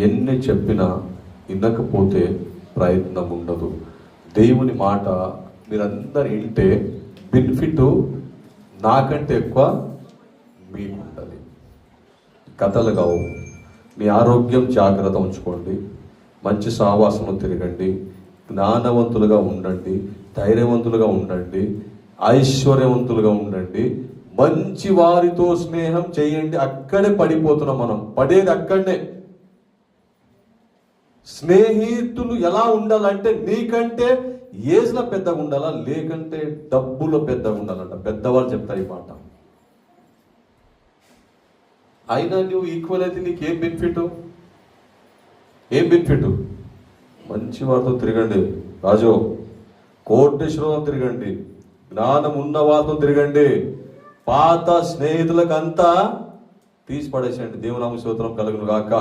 ఎన్ని చెప్పినా వినకపోతే ప్రయత్నం ఉండదు. దేవుని మాట మీరందరూ వింటే బెనిఫిట్ నాకంటే ఎక్కువ మీకు ఉంటుంది. కథలు కావు. మీ ఆరోగ్యం జాగ్రత్త ఉంచుకోండి, మంచి సహవాసము తిరగండి, జ్ఞానవంతులుగా ఉండండి, ధైర్యవంతులుగా ఉండండి, ఐశ్వర్యవంతులుగా ఉండండి, మంచి వారితో స్నేహం చేయండి. అక్కడే పడిపోతున్నాం మనం, పడేది అక్కడనే. స్నేహితులు ఎలా ఉండాలంటే నీకంటే ఏజ్లో పెద్దగా ఉండాలా, లేకంటే డబ్బులో పెద్దగా ఉండాలంట. పెద్దవాళ్ళు చెప్తారు ఈ మాట. అయినా నువ్వు ఈక్వల్ అయితే నీకు ఏం బెనిఫిట్? మంచి వారితో తిరగండి రాజు, కోటేశ్వరంతో తిరగండి, జ్ఞానం ఉన్న వారితో తిరగండి. పాత స్నేహితులకంతా తీసి పడేసేయండి. దేవునామ స్తోత్రం కలుగును గాక.